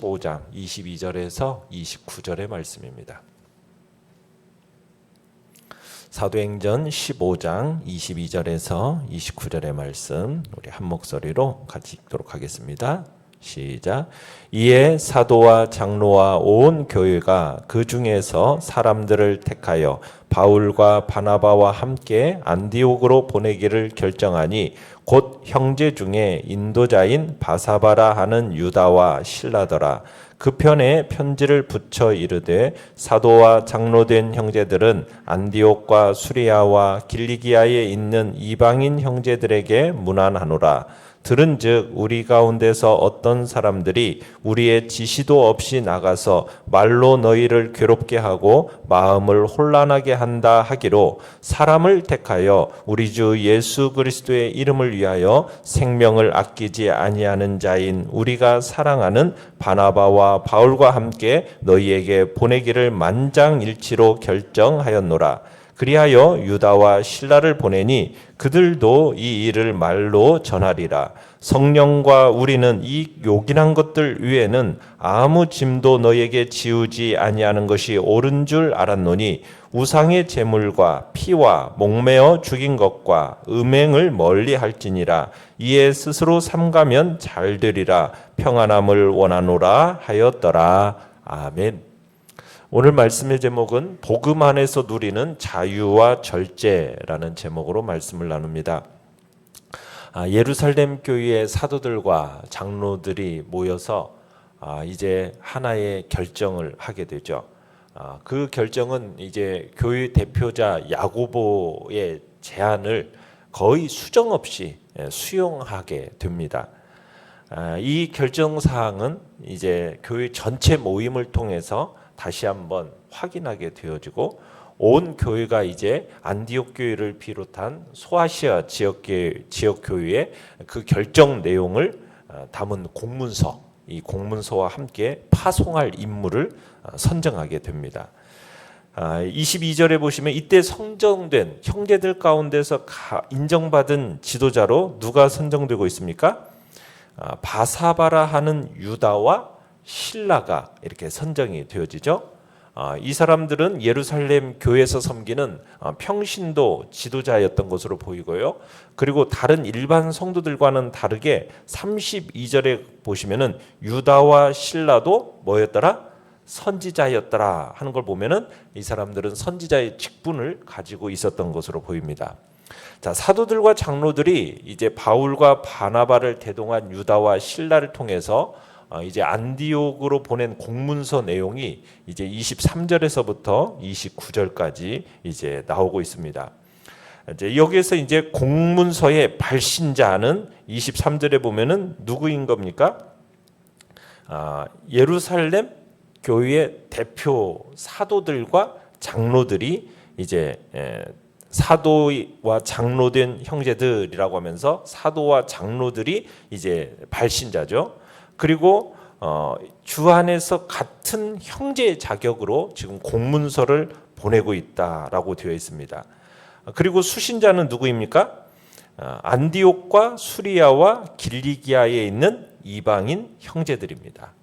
5장 22절에서 29절의 말씀입니다. 사도행전 15장 22절에서 29절의 말씀 우리 한 목소리로 같이 읽도록 하겠습니다. 시작. 이에 사도와 장로와 온 교회가 그 중에서 사람들을 택하여 바울과 바나바와 함께 안디옥으로 보내기를 결정하니 곧 형제 중에 인도자인 바사바라 하는 유다와 실라더라. 그 편에 편지를 붙여 이르되 사도와 장로된 형제들은 안디옥과 수리아와 길리기아에 있는 이방인 형제들에게 문안하노라. 들은즉 우리 가운데서 어떤 사람들이 우리의 지시도 없이 나가서 말로 너희를 괴롭게 하고 마음을 혼란하게 한다 하기로 사람을 택하여 우리 주 예수 그리스도의 이름을 위하여 생명을 아끼지 아니하는 자인 우리가 사랑하는 바나바와 바울과 함께 너희에게 보내기를 만장일치로 결정하였노라. 그리하여 유다와 실라를 보내니 그들도 이 일을 말로 전하리라. 성령과 우리는 이 요긴한 것들 위에는 아무 짐도 너에게 지우지 아니하는 것이 옳은 줄 알았노니 우상의 제물과 피와 목매어 죽인 것과 음행을 멀리 할지니라. 이에 스스로 삼가면 잘 되리라. 평안함을 원하노라 하였더라. 아멘. 오늘 말씀의 제목은 복음 안에서 누리는 자유와 절제라는 제목으로 말씀을 나눕니다. 예루살렘 교회의 사도들과 장로들이 모여서 이제 하나의 결정을 하게 되죠. 그 결정은 이제 교회 대표자 야고보의 제안을 거의 수정 없이 수용하게 됩니다. 이 결정 사항은 이제 교회 전체 모임을 통해서 다시 한번 확인하게 되어지고 온 교회가 이제 안디옥 교회를 비롯한 소아시아 지역 교회의 그 결정 내용을 담은 공문서, 이 공문서와 함께 파송할 인물을 선정하게 됩니다. 22절에 보시면 이때 선정된 형제들 가운데서 인정받은 지도자로 누가 선정되고 있습니까? 바사바라 하는 유다와 실라가 이렇게 선정이 되어지죠. 이 사람들은 예루살렘 교회에서 섬기는 평신도 지도자였던 것으로 보이고요. 그리고 다른 일반 성도들과는 다르게 32절에 보시면은 유다와 실라도 뭐였더라? 선지자였더라 하는 걸 보면은 이 사람들은 선지자의 직분을 가지고 있었던 것으로 보입니다. 자, 사도들과 장로들이 이제 바울과 바나바를 대동한 유다와 실라를 통해서 이제 안디옥으로 보낸 공문서 내용이 이제 23절에서부터 29절까지 이제 나오고 있습니다. 이제 여기에서 이제 공문서의 발신자는 23절에 보면은 누구인 겁니까? 예루살렘 교회의 대표 사도들과 장로들이 이제 사도와 장로된 형제들이라고 하면서 사도와 장로들이 이제 발신자죠. 그리고 주 안에서 같은 형제 자격으로 지금 공문서를 보내고 있다라고 되어 있습니다. 그리고 수신자는 누구입니까? 안디옥과 수리아와 길리기아에 있는 이방인 형제들입니다.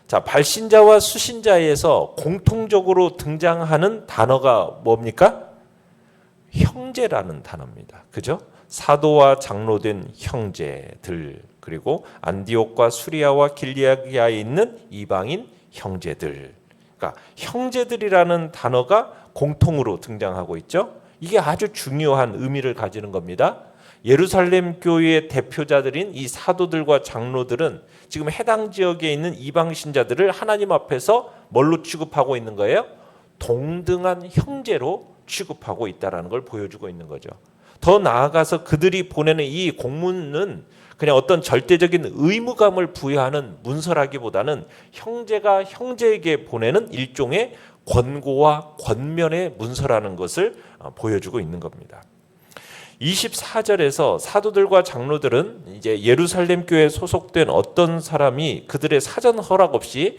자, 발신자와 수신자에서 공통적으로 등장하는 단어가 뭡니까? 형제라는 단어입니다. 그죠? 사도와 장로된 형제들, 그리고 안디옥과 수리아와 길리기아에 있는 이방인 형제들. 그러니까 형제들이라는 단어가 공통으로 등장하고 있죠. 이게 아주 중요한 의미를 가지는 겁니다. 예루살렘 교회의 대표자들인 이 사도들과 장로들은 지금 해당 지역에 있는 이방 신자들을 하나님 앞에서 뭘로 취급하고 있는 거예요? 동등한 형제로 취급하고 있다는 걸 보여주고 있는 거죠. 더 나아가서 그들이 보내는 이 공문은 그냥 어떤 절대적인 의무감을 부여하는 문서라기보다는 형제가 형제에게 보내는 일종의 권고와 권면의 문서라는 것을 보여주고 있는 겁니다. 24절에서 사도들과 장로들은 이제 예루살렘 교회에 소속된 어떤 사람이 그들의 사전 허락 없이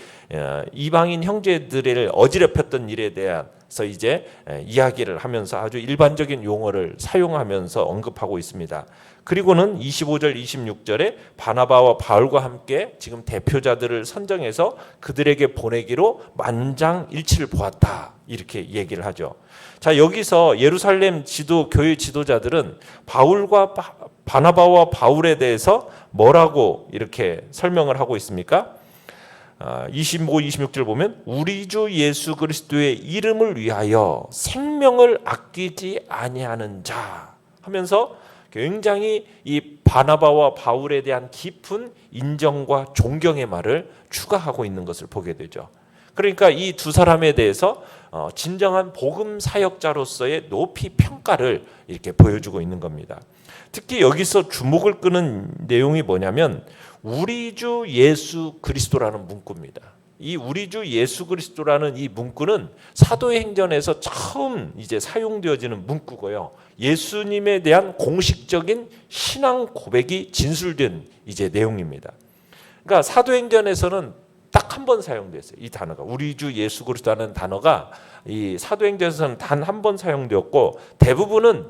이방인 형제들을 어지럽혔던 일에 대한 그래서 이제 이야기를 하면서 아주 일반적인 용어를 사용하면서 언급하고 있습니다. 그리고는 25절, 26절에 바나바와 바울과 함께 지금 대표자들을 선정해서 그들에게 보내기로 만장일치를 보았다. 이렇게 얘기를 하죠. 자, 여기서 예루살렘 교회 지도자들은 바나바와 바울에 대해서 뭐라고 이렇게 설명을 하고 있습니까? 25, 26절 보면 우리 주 예수 그리스도의 이름을 위하여 생명을 아끼지 아니하는 자 하면서 굉장히 이 바나바와 바울에 대한 깊은 인정과 존경의 말을 추가하고 있는 것을 보게 되죠. 그러니까 이 두 사람에 대해서 진정한 복음 사역자로서의 높이 평가를 이렇게 보여주고 있는 겁니다. 특히 여기서 주목을 끄는 내용이 뭐냐면 우리 주 예수 그리스도라는 문구입니다. 이 우리 주 예수 그리스도라는 이 문구는 사도행전에서 처음 이제 사용되어지는 문구고요. 예수님에 대한 공식적인 신앙 고백이 진술된 이제 내용입니다. 그러니까 사도행전에서는 딱 한 번 사용됐어요. 이 단어가 우리 주 예수 그리스도라는 단어가 이 사도행전에서는 단 한 번 사용되었고 대부분은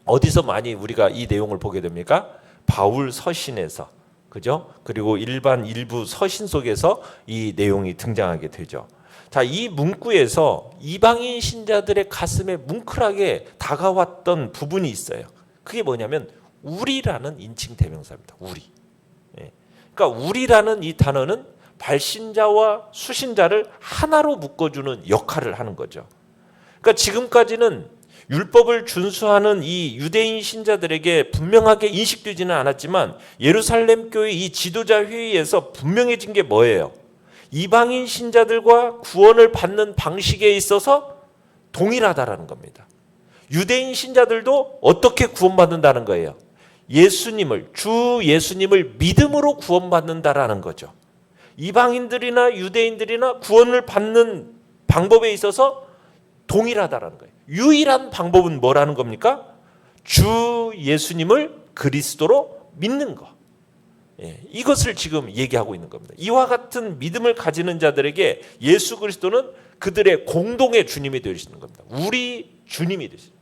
어디서 많이 우리가 이 내용을 보게 됩니까? 바울 서신에서. 그죠? 그리고 일부 서신 속에서 이 내용이 등장하게 되죠. 자, 이 문구에서 이방인 신자들의 가슴에 뭉클하게 다가왔던 부분이 있어요. 그게 뭐냐면 우리라는 인칭 대명사입니다. 우리. 그러니까 우리라는 이 단어는 발신자와 수신자를 하나로 묶어주는 역할을 하는 거죠. 그러니까 지금까지는 율법을 준수하는 이 유대인 신자들에게 분명하게 인식되지는 않았지만 예루살렘 교회 이 지도자 회의에서 분명해진 게 뭐예요? 이방인 신자들과 구원을 받는 방식에 있어서 동일하다라는 겁니다. 유대인 신자들도 어떻게 구원받는다는 거예요? 주 예수님을 믿음으로 구원받는다라는 거죠. 이방인들이나 유대인들이나 구원을 받는 방법에 있어서 동일하다라는 거예요. 유일한 방법은 뭐라는 겁니까? 주 예수님을 그리스도로 믿는 것. 이것을 지금 얘기하고 있는 겁니다. 이와 같은 믿음을 가지는 자들에게 예수 그리스도는 그들의 공동의 주님이 되시는 겁니다. 우리 주님이 되시는 겁니다.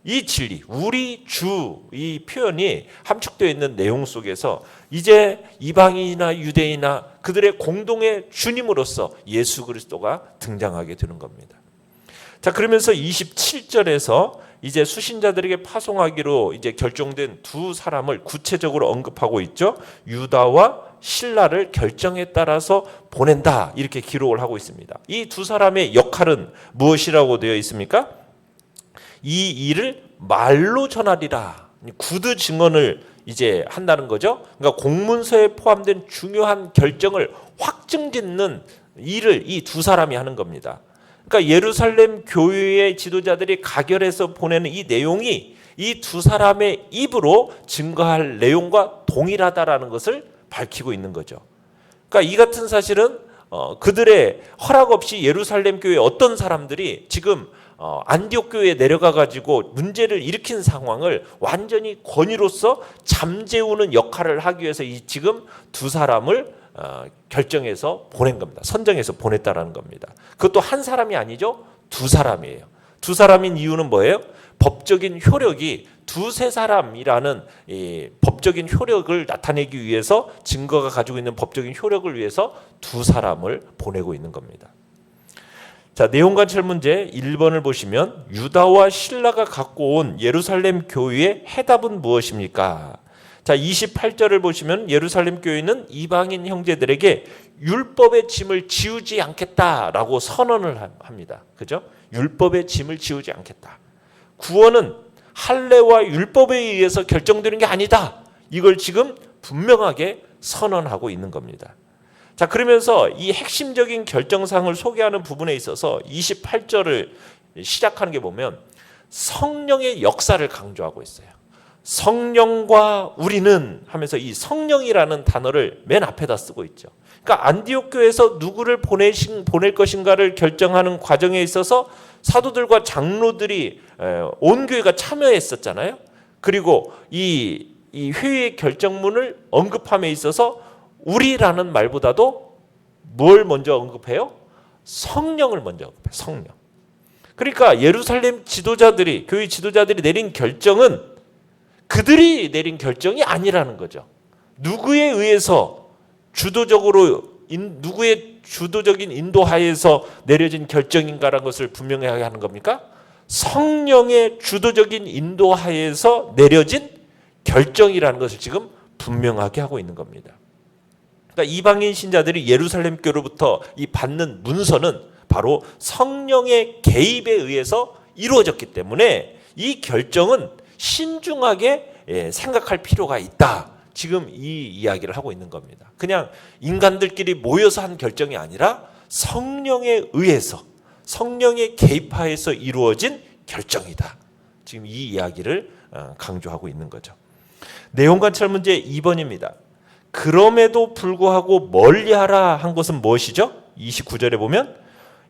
이 진리, 우리 주, 이 표현이 함축되어 있는 내용 속에서 이제 이방인이나 유대인이나 그들의 공동의 주님으로서 예수 그리스도가 등장하게 되는 겁니다. 자, 그러면서 27절에서 이제 수신자들에게 파송하기로 이제 결정된 두 사람을 구체적으로 언급하고 있죠. 유다와 실라를 결정에 따라서 보낸다. 이렇게 기록을 하고 있습니다. 이 두 사람의 역할은 무엇이라고 되어 있습니까? 이 일을 말로 전하리라. 구두 증언을 이제 한다는 거죠. 그러니까 공문서에 포함된 중요한 결정을 확증짓는 일을 이 두 사람이 하는 겁니다. 그러니까 예루살렘 교회의 지도자들이 가결해서 보내는 이 내용이 이 두 사람의 입으로 증거할 내용과 동일하다라는 것을 밝히고 있는 거죠. 그러니까 이 같은 사실은 그들의 허락 없이 예루살렘 교회 어떤 사람들이 지금 안디옥 교회에 내려가 가지고 문제를 일으킨 상황을 완전히 권위로서 잠재우는 역할을 하기 위해서 지금 두 사람을 결정해서 보낸 겁니다. 선정해서 보냈다라는 겁니다. 그것도 한 사람이 아니죠. 두 사람이에요. 두 사람인 이유는 뭐예요? 법적인 효력이 두세 사람이라는 이 법적인 효력을 나타내기 위해서 증거가 가지고 있는 법적인 효력을 위해서 두 사람을 보내고 있는 겁니다. 자, 내용 관찰 문제 1번을 보시면 유다와 실라가 갖고 온 예루살렘 교회의 해답은 무엇입니까? 자, 28절을 보시면 예루살렘 교회는 이방인 형제들에게 율법의 짐을 지우지 않겠다라고 선언을 합니다. 그죠? 율법의 짐을 지우지 않겠다. 구원은 할례와 율법에 의해서 결정되는 게 아니다. 이걸 지금 분명하게 선언하고 있는 겁니다. 자, 그러면서 이 핵심적인 결정사항을 소개하는 부분에 있어서 28절을 시작하는 게 보면 성령의 역사를 강조하고 있어요. 성령과 우리는 하면서 이 성령이라는 단어를 맨 앞에다 쓰고 있죠. 그러니까 안디옥 교회에서 누구를 보낼 것인가를 결정하는 과정에 있어서 사도들과 장로들이 온 교회가 참여했었잖아요. 그리고 이 회의의 결정문을 언급함에 있어서 우리라는 말보다도 뭘 먼저 언급해요? 성령을 먼저 언급해요. 성령. 그러니까 예루살렘 지도자들이, 교회 지도자들이 내린 결정은 그들이 내린 결정이 아니라는 거죠. 누구에 의해서 누구의 주도적인 인도하에서 내려진 결정인가라는 것을 분명하게 하는 겁니까? 성령의 주도적인 인도하에서 내려진 결정이라는 것을 지금 분명하게 하고 있는 겁니다. 그러니까 이방인 신자들이 예루살렘 교로부터 이 받는 문서는 바로 성령의 개입에 의해서 이루어졌기 때문에 이 결정은 신중하게 생각할 필요가 있다. 지금 이 이야기를 하고 있는 겁니다. 그냥 인간들끼리 모여서 한 결정이 아니라 성령에 의해서, 성령의 개입하에서 이루어진 결정이다. 지금 이 이야기를 강조하고 있는 거죠. 내용 관찰 문제 2번입니다. 그럼에도 불구하고 멀리하라 한 것은 무엇이죠? 29절에 보면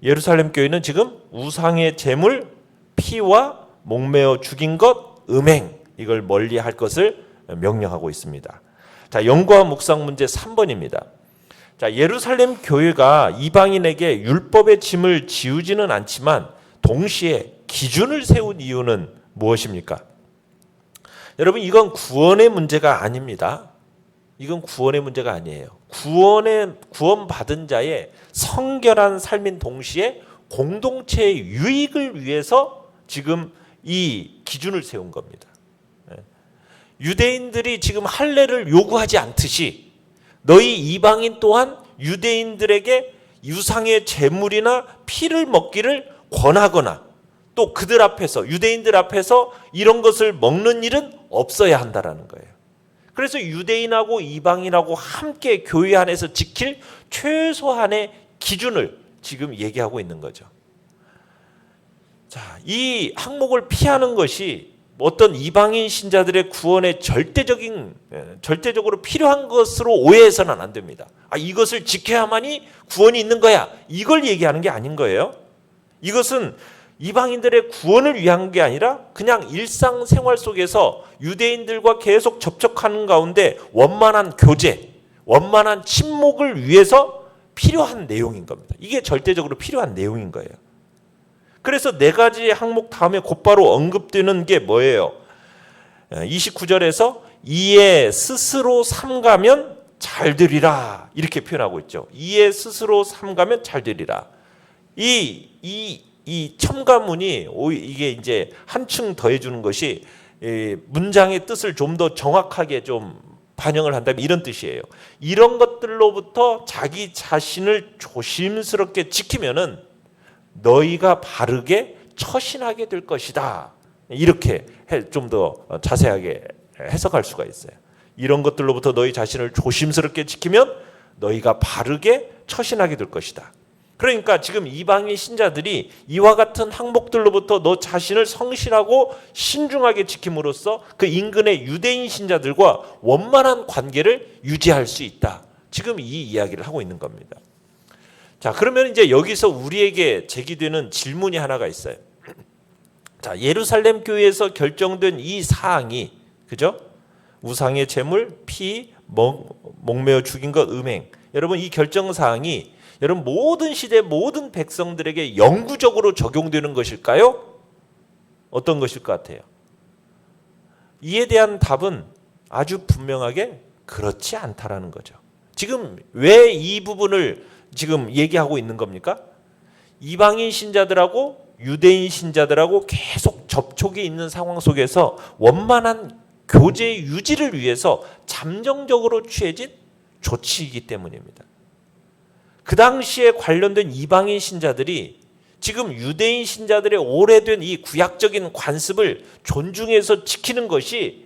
예루살렘 교회는 지금 우상의 제물, 피와 목매어 죽인 것, 음행, 이걸 멀리할 것을 명령하고 있습니다. 자, 연구와 묵상 문제 3번입니다. 자, 예루살렘 교회가 이방인에게 율법의 짐을 지우지는 않지만 동시에 기준을 세운 이유는 무엇입니까? 여러분, 이건 구원의 문제가 아닙니다. 이건 구원의 문제가 아니에요. 구원받은 자의 성결한 삶인 동시에 공동체의 유익을 위해서 지금 이 기준을 세운 겁니다. 유대인들이 지금 할례를 요구하지 않듯이 너희 이방인 또한 유대인들에게 유상의 제물이나 피를 먹기를 권하거나 또 그들 앞에서, 유대인들 앞에서 이런 것을 먹는 일은 없어야 한다라는 거예요. 그래서 유대인하고 이방인하고 함께 교회 안에서 지킬 최소한의 기준을 지금 얘기하고 있는 거죠. 자, 이 항목을 피하는 것이 어떤 이방인 신자들의 구원에 절대적으로 필요한 것으로 오해해서는 안 됩니다. 이것을 지켜야만이 구원이 있는 거야. 이걸 얘기하는 게 아닌 거예요. 이것은 이방인들의 구원을 위한 게 아니라 그냥 일상생활 속에서 유대인들과 계속 접촉하는 가운데 원만한 교제, 원만한 친목을 위해서 필요한 내용인 겁니다. 이게 절대적으로 필요한 내용인 거예요. 그래서 네 가지 항목 다음에 곧바로 언급되는 게 뭐예요? 29절에서 이에 스스로 삼가면 잘 되리라, 이렇게 표현하고 있죠. 이에 스스로 삼가면 잘 되리라. 이 첨가문이 이게 이제 한층 더해주는 것이 문장의 뜻을 좀 더 정확하게 좀 반영을 한다면 이런 뜻이에요. 이런 것들로부터 자기 자신을 조심스럽게 지키면은 너희가 바르게 처신하게 될 것이다. 이렇게 좀 더 자세하게 해석할 수가 있어요. 이런 것들로부터 너희 자신을 조심스럽게 지키면 너희가 바르게 처신하게 될 것이다. 그러니까 지금 이방인 신자들이 이와 같은 항목들로부터 너 자신을 성실하고 신중하게 지킴으로써 그 인근의 유대인 신자들과 원만한 관계를 유지할 수 있다. 지금 이 이야기를 하고 있는 겁니다. 자, 그러면 이제 여기서 우리에게 제기되는 질문이 하나가 있어요. 자, 예루살렘 교회에서 결정된 이 사항이, 그죠? 우상의 제물, 피, 목매어 죽인 것, 음행. 여러분, 이 결정 사항이 여러분 모든 시대 모든 백성들에게 영구적으로 적용되는 것일까요? 어떤 것일 것 같아요? 이에 대한 답은 아주 분명하게 그렇지 않다라는 거죠. 지금 왜 이 부분을 지금 얘기하고 있는 겁니까? 이방인 신자들하고 유대인 신자들하고 계속 접촉이 있는 상황 속에서 원만한 교제 유지를 위해서 잠정적으로 취해진 조치이기 때문입니다. 그 당시에 관련된 이방인 신자들이 지금 유대인 신자들의 오래된 이 구약적인 관습을 존중해서 지키는 것이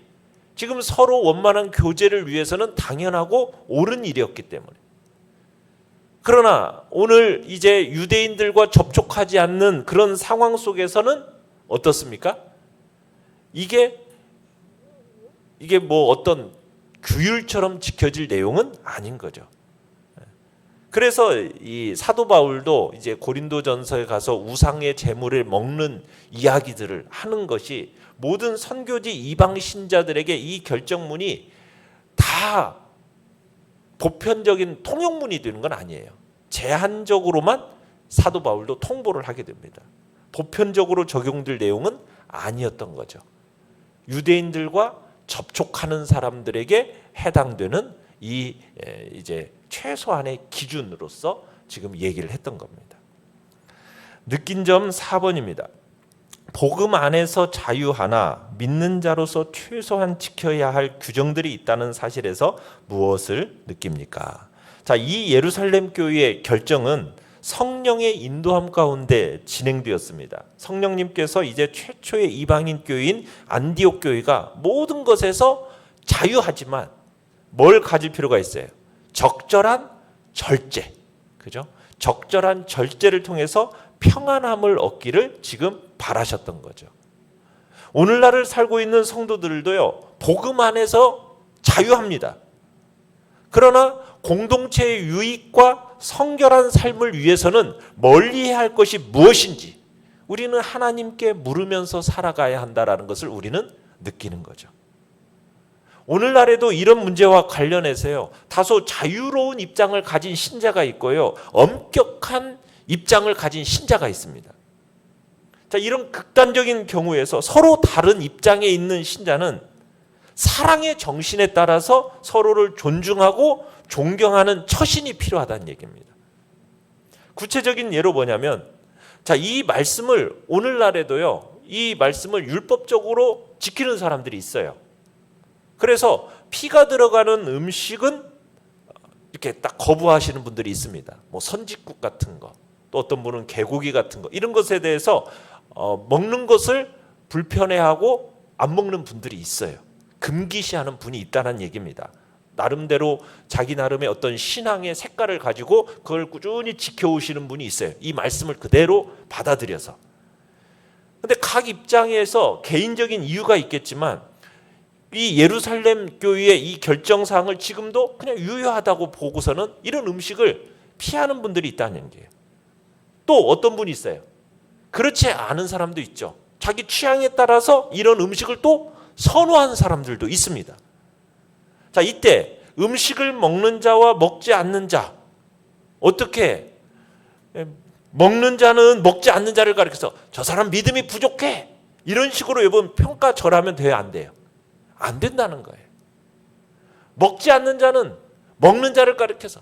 지금 서로 원만한 교제를 위해서는 당연하고 옳은 일이었기 때문에. 그러나 오늘 이제 유대인들과 접촉하지 않는 그런 상황 속에서는 어떻습니까? 이게 뭐 어떤 규율처럼 지켜질 내용은 아닌 거죠. 그래서 이 사도 바울도 이제 고린도전서에 가서 우상의 제물을 먹는 이야기들을 하는 것이 모든 선교지 이방 신자들에게 이 결정문이 다 보편적인 통용문이 되는 건 아니에요. 제한적으로만 사도 바울도 통보를 하게 됩니다. 보편적으로 적용될 내용은 아니었던 거죠. 유대인들과 접촉하는 사람들에게 해당되는 이 이제 최소한의 기준으로서 지금 얘기를 했던 겁니다. 느낀 점 4번입니다. 복음 안에서 자유하나 믿는 자로서 최소한 지켜야 할 규정들이 있다는 사실에서 무엇을 느낍니까? 자, 이 예루살렘 교회의 결정은 성령의 인도함 가운데 진행되었습니다. 성령님께서 이제 최초의 이방인 교회인 안디옥 교회가 모든 것에서 자유하지만 뭘 가질 필요가 있어요? 적절한 절제. 그죠? 적절한 절제를 통해서 평안함을 얻기를 지금 바라셨던 거죠. 오늘날을 살고 있는 성도들도요, 복음 안에서 자유합니다. 그러나 공동체의 유익과 성결한 삶을 위해서는 멀리해야 할 것이 무엇인지 우리는 하나님께 물으면서 살아가야 한다는 것을 우리는 느끼는 거죠. 오늘날에도 이런 문제와 관련해서요, 다소 자유로운 입장을 가진 신자가 있고요, 엄격한 입장을 가진 신자가 있습니다. 자, 이런 극단적인 경우에서 서로 다른 입장에 있는 신자는 사랑의 정신에 따라서 서로를 존중하고 존경하는 처신이 필요하다는 얘기입니다. 구체적인 예로 뭐냐면, 자, 이 말씀을 오늘날에도요, 이 말씀을 율법적으로 지키는 사람들이 있어요. 그래서 피가 들어가는 음식은 이렇게 딱 거부하시는 분들이 있습니다. 뭐 선짓국 같은 거, 또 어떤 분은 개고기 같은 거, 이런 것에 대해서 먹는 것을 불편해하고 안 먹는 분들이 있어요. 금기시하는 분이 있다는 얘기입니다. 나름대로 자기 나름의 어떤 신앙의 색깔을 가지고 그걸 꾸준히 지켜오시는 분이 있어요. 이 말씀을 그대로 받아들여서. 근데 각 입장에서 개인적인 이유가 있겠지만 이 예루살렘 교회의 이 결정사항을 지금도 그냥 유효하다고 보고서는 이런 음식을 피하는 분들이 있다는 얘기예요. 또 어떤 분이 있어요. 그렇지 않은 사람도 있죠. 자기 취향에 따라서 이런 음식을 또 선호하는 사람들도 있습니다. 자, 이때 음식을 먹는 자와 먹지 않는 자, 어떻게 먹는 자는 먹지 않는 자를 가리켜서 저 사람 믿음이 부족해, 이런 식으로 여러분 평가절하면 돼요, 안 돼요? 안 된다는 거예요. 먹지 않는 자는 먹는 자를 가리켜서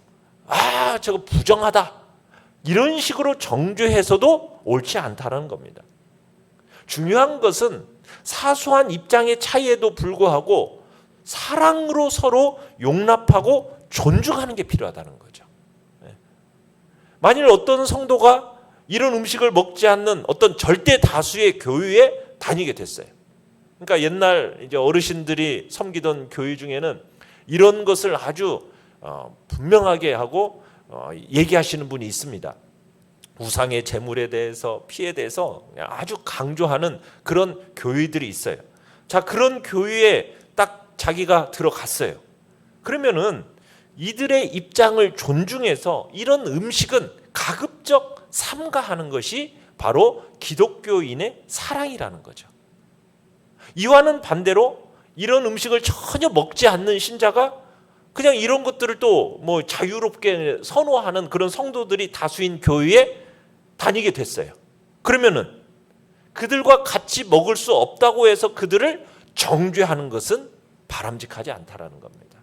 저거 부정하다, 이런 식으로 정죄해서도 옳지 않다는 겁니다. 중요한 것은 사소한 입장의 차이에도 불구하고 사랑으로 서로 용납하고 존중하는 게 필요하다는 거죠. 만일 어떤 성도가 이런 음식을 먹지 않는 어떤 절대 다수의 교회에 다니게 됐어요. 그러니까 옛날 이제 어르신들이 섬기던 교회 중에는 이런 것을 아주 분명하게 하고 얘기하시는 분이 있습니다. 우상의 제물에 대해서, 피에 대해서 아주 강조하는 그런 교회들이 있어요. 자, 그런 교회에 딱 자기가 들어갔어요. 그러면은 이들의 입장을 존중해서 이런 음식은 가급적 삼가하는 것이 바로 기독교인의 사랑이라는 거죠. 이와는 반대로 이런 음식을 전혀 먹지 않는 신자가 그냥 이런 것들을 또 뭐 자유롭게 선호하는 그런 성도들이 다수인 교회에 다니게 됐어요. 그러면은 그들과 같이 먹을 수 없다고 해서 그들을 정죄하는 것은 바람직하지 않다라는 겁니다.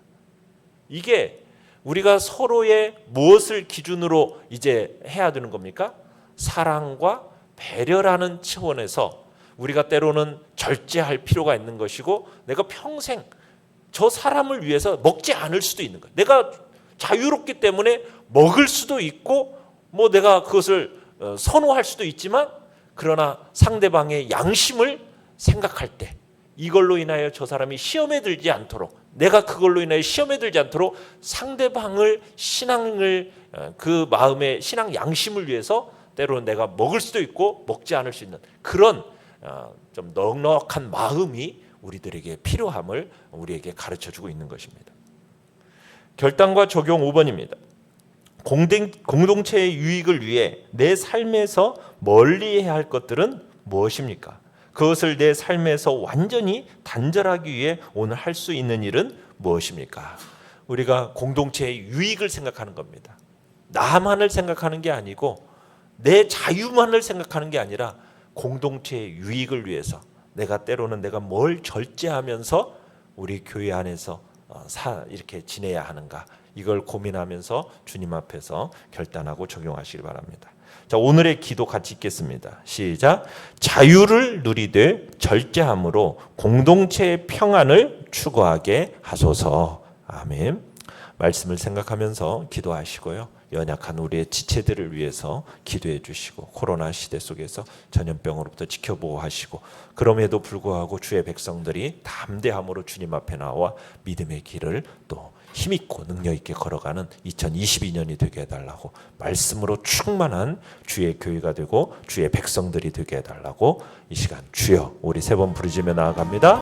이게 우리가 서로의 무엇을 기준으로 이제 해야 되는 겁니까? 사랑과 배려라는 차원에서 우리가 때로는 절제할 필요가 있는 것이고, 내가 평생 저 사람을 위해서 먹지 않을 수도 있는 거예요. 내가 자유롭기 때문에 먹을 수도 있고 뭐 내가 그것을 선호할 수도 있지만, 그러나 상대방의 양심을 생각할 때 이걸로 인하여 저 사람이 시험에 들지 않도록, 내가 그걸로 인하여 시험에 들지 않도록 상대방을 신앙을 그 마음의 신앙 양심을 위해서 때로는 내가 먹을 수도 있고 먹지 않을 수 있는 그런 좀 넉넉한 마음이 우리들에게 필요함을 우리에게 가르쳐주고 있는 것입니다. 결단과 적용 5번입니다. 공동체의 유익을 위해 내 삶에서 멀리해야 할 것들은 무엇입니까? 그것을 내 삶에서 완전히 단절하기 위해 오늘 할 수 있는 일은 무엇입니까? 우리가 공동체의 유익을 생각하는 겁니다. 나만을 생각하는 게 아니고 내 자유만을 생각하는 게 아니라 공동체의 유익을 위해서 내가 때로는 내가 뭘 절제하면서 우리 교회 안에서 이렇게 지내야 하는가, 이걸 고민하면서 주님 앞에서 결단하고 적용하시길 바랍니다. 자, 오늘의 기도 같이 읽겠습니다. 시작. 자유를 누리되 절제함으로 공동체의 평안을 추구하게 하소서. 아멘. 말씀을 생각하면서 기도하시고요. 연약한 우리의 지체들을 위해서 기도해 주시고, 코로나 시대 속에서 전염병으로부터 지켜보호하시고, 그럼에도 불구하고 주의 백성들이 담대함으로 주님 앞에 나와 믿음의 길을 또 힘있고 능력있게 걸어가는 2022년이 되게 해달라고, 말씀으로 충만한 주의 교회가 되고 주의 백성들이 되게 해달라고 이 시간 주여 우리 세 번 부르짖으며 나아갑니다.